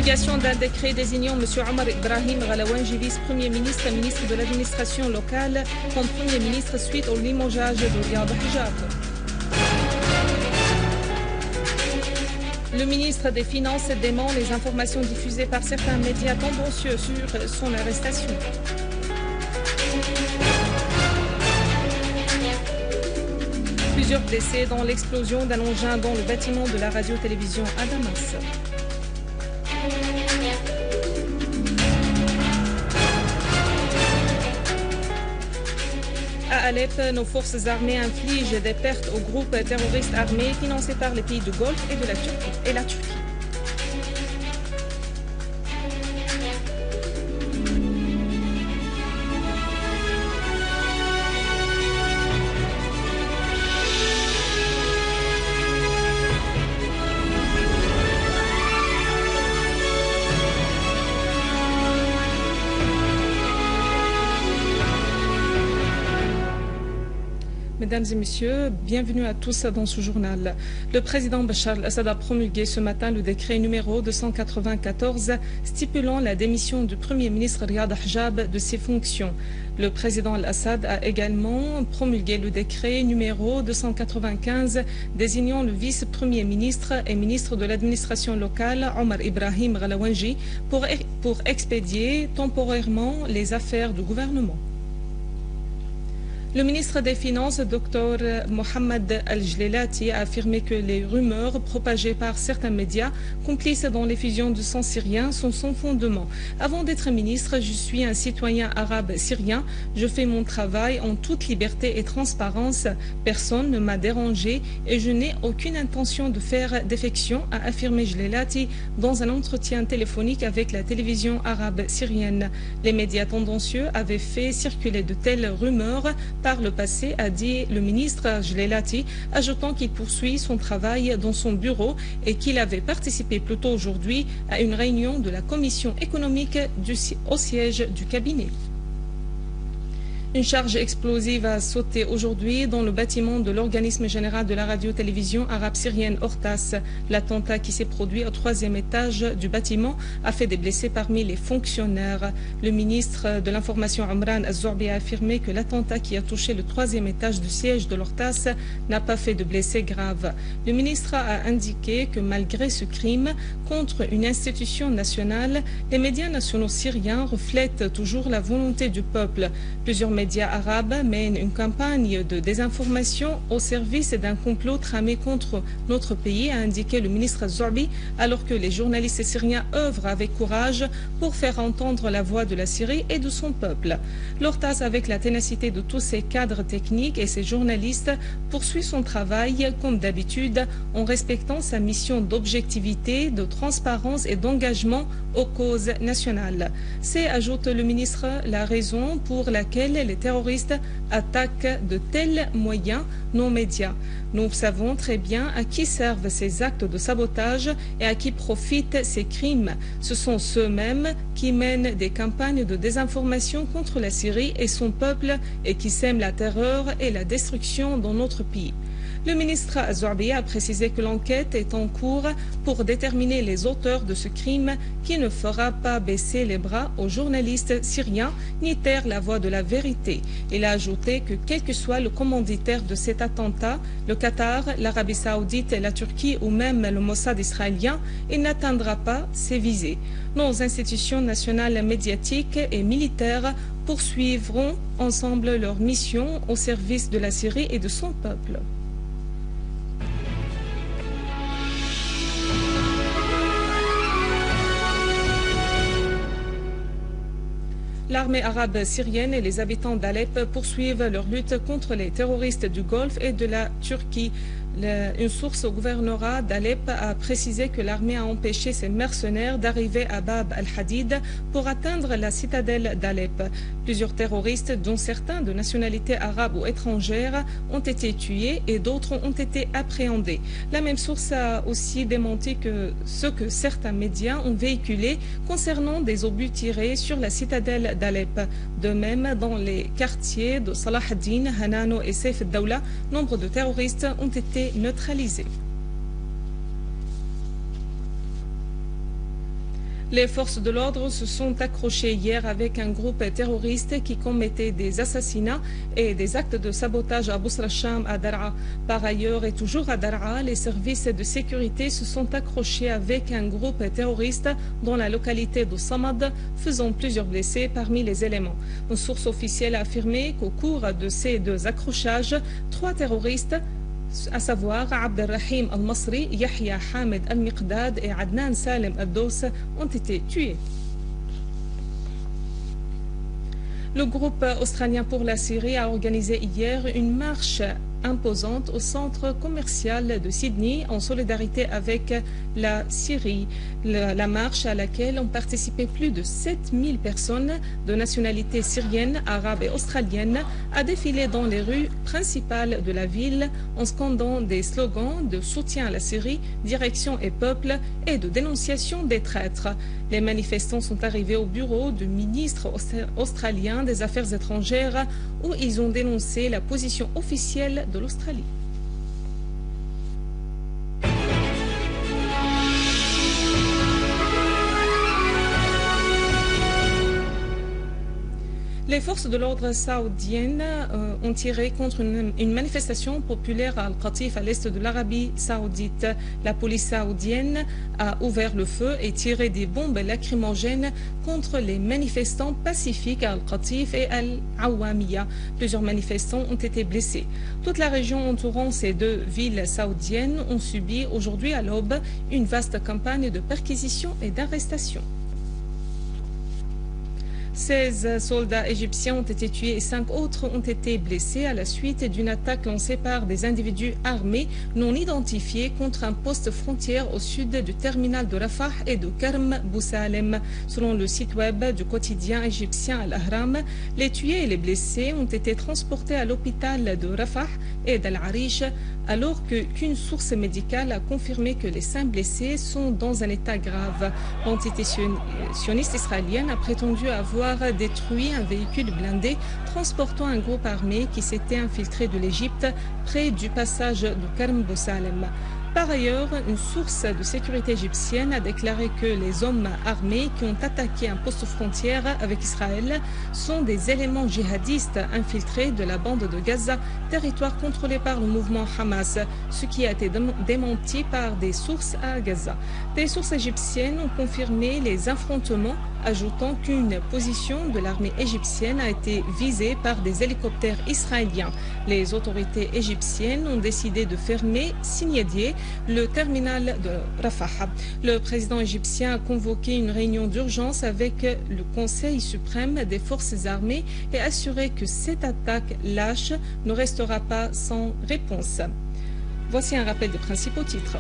Promulgation d'un décret désignant M. Omar Ibrahim Ghalawanji, vice-premier ministre et ministre de l'administration locale, comme premier ministre suite au limogeage de Riyad Hijab. Le ministre des Finances dément les informations diffusées par certains médias tendancieux sur son arrestation. Plusieurs blessés dans l'explosion d'un engin dans le bâtiment de la radio-télévision à Damas. À Alep, nos forces armées infligent des pertes aux groupes terroristes armés financés par les pays du Golfe et la Turquie. Mesdames et messieurs, bienvenue à tous dans ce journal. Le président Bachar al-Assad a promulgué ce matin le décret numéro 294 stipulant la démission du premier ministre Riyad Hijab de ses fonctions. Le président al-Assad a également promulgué le décret numéro 295 désignant le vice-premier ministre et ministre de l'administration locale Omar Ibrahim Ghalawanji pour expédier temporairement les affaires du gouvernement. Le ministre des Finances, Dr Mohamed Al-Jlelati, a affirmé que les rumeurs propagées par certains médias complices dans l'effusion du sang syrien sont sans fondement. Avant d'être ministre, je suis un citoyen arabe syrien. Je fais mon travail en toute liberté et transparence. Personne ne m'a dérangé et je n'ai aucune intention de faire défection, a affirmé Jlelati dans un entretien téléphonique avec la télévision arabe syrienne. Les médias tendancieux avaient fait circuler de telles rumeurs par le passé, a dit le ministre Jlelati, ajoutant qu'il poursuit son travail dans son bureau et qu'il avait participé plus tôt aujourd'hui à une réunion de la commission économique au siège du cabinet. Une charge explosive a sauté aujourd'hui dans le bâtiment de l'organisme général de la radio-télévision arabe syrienne Ortas. L'attentat qui s'est produit au 3e étage du bâtiment a fait des blessés parmi les fonctionnaires. Le ministre de l'Information Omran Az-Zorbi a affirmé que l'attentat qui a touché le 3e étage du siège de l'Ortas n'a pas fait de blessés graves. Le ministre a indiqué que malgré ce crime contre une institution nationale, les médias nationaux syriens reflètent toujours la volonté du peuple. Plusieurs médias arabes mènent une campagne de désinformation au service d'un complot tramé contre notre pays, a indiqué le ministre Zorbi, alors que les journalistes syriens œuvrent avec courage pour faire entendre la voix de la Syrie et de son peuple. L'Ortas, avec la ténacité de tous ses cadres techniques et ses journalistes, poursuit son travail comme d'habitude en respectant sa mission d'objectivité, de transparence et d'engagement aux causes nationales. C'est, ajoute le ministre, la raison pour laquelle les terroristes attaquent de tels moyens nos médias. Nous savons très bien à qui servent ces actes de sabotage et à qui profitent ces crimes. Ce sont ceux-mêmes qui mènent des campagnes de désinformation contre la Syrie et son peuple et qui sèment la terreur et la destruction dans notre pays. Le ministre Az-Zorbi a précisé que l'enquête est en cours pour déterminer les auteurs de ce crime qui ne fera pas baisser les bras aux journalistes syriens ni taire la voix de la vérité. Il a ajouté que quel que soit le commanditaire de cet attentat, le Qatar, l'Arabie Saoudite, la Turquie ou même le Mossad israélien, il n'atteindra pas ses visées. Nos institutions nationales médiatiques et militaires poursuivront ensemble leur mission au service de la Syrie et de son peuple. L'armée arabe syrienne et les habitants d'Alep poursuivent leur lutte contre les terroristes du Golfe et de la Turquie. Une source au gouvernorat d'Alep a précisé que l'armée a empêché ses mercenaires d'arriver à Bab al-Hadid pour atteindre la citadelle d'Alep. Plusieurs terroristes, dont certains de nationalité arabe ou étrangère, ont été tués et d'autres ont été appréhendés. La même source a aussi démenti que ce que certains médias ont véhiculé concernant des obus tirés sur la citadelle d'Alep. De même, dans les quartiers de Salah ad-Din, Hanano et Saif al-Dawla, nombre de terroristes ont été neutralisés. Les forces de l'ordre se sont accrochées hier avec un groupe terroriste qui commettait des assassinats et des actes de sabotage à Bousra Cham à Daraa. Par ailleurs, et toujours à Daraa, les services de sécurité se sont accrochés avec un groupe terroriste dans la localité de Samad, faisant plusieurs blessés parmi les éléments. Une source officielle a affirmé qu'au cours de ces deux accrochages, 3 terroristes, à savoir Abdelrahim Al-Masri, Yahya Hamed Al-Miqdad et Adnan Salem Al-Dos, ont été tués. Le groupe australien pour la Syrie a organisé hier une marche imposante au centre commercial de Sydney en solidarité avec la Syrie. La marche à laquelle ont participé plus de 7000 personnes de nationalité syrienne, arabe et australienne a défilé dans les rues principales de la ville en scandant des slogans de soutien à la Syrie, direction et peuple et de dénonciation des traîtres. Les manifestants sont arrivés au bureau du ministre australien des Affaires étrangères où ils ont dénoncé la position officielle de l'Australie. Les forces de l'ordre saoudiennes ont tiré contre une manifestation populaire à Al-Qatif, à l'est de l'Arabie saoudite. La police saoudienne a ouvert le feu et tiré des bombes lacrymogènes contre les manifestants pacifiques à Al-Qatif et Al-Awamiya. Plusieurs manifestants ont été blessés. Toute la région entourant ces deux villes saoudiennes ont subi aujourd'hui à l'aube une vaste campagne de perquisition et d'arrestation. 16 soldats égyptiens ont été tués et 5 autres ont été blessés à la suite d'une attaque lancée par des individus armés non identifiés contre un poste frontière au sud du terminal de Rafah et de Karm Boussalem. Selon le site web du quotidien égyptien Al-Ahram, les tués et les blessés ont été transportés à l'hôpital de Rafah et d'Al-Arish, alors qu'une source médicale a confirmé que les 5 blessés sont dans un état grave. L'entité sioniste israélienne a prétendu avoir détruit un véhicule blindé transportant un groupe armé qui s'était infiltré de l'Égypte près du passage de Karm Boussalem. Par ailleurs, une source de sécurité égyptienne a déclaré que les hommes armés qui ont attaqué un poste frontière avec Israël sont des éléments djihadistes infiltrés de la bande de Gaza, territoire contrôlé par le mouvement Hamas, ce qui a été démenti par des sources à Gaza. Des sources égyptiennes ont confirmé les affrontements, ajoutant qu'une position de l'armée égyptienne a été visée par des hélicoptères israéliens. Les autorités égyptiennes ont décidé de fermer, signédier, le terminal de Rafah. Le président égyptien a convoqué une réunion d'urgence avec le Conseil suprême des forces armées et assuré que cette attaque lâche ne restera pas sans réponse. Voici un rappel des principaux titres.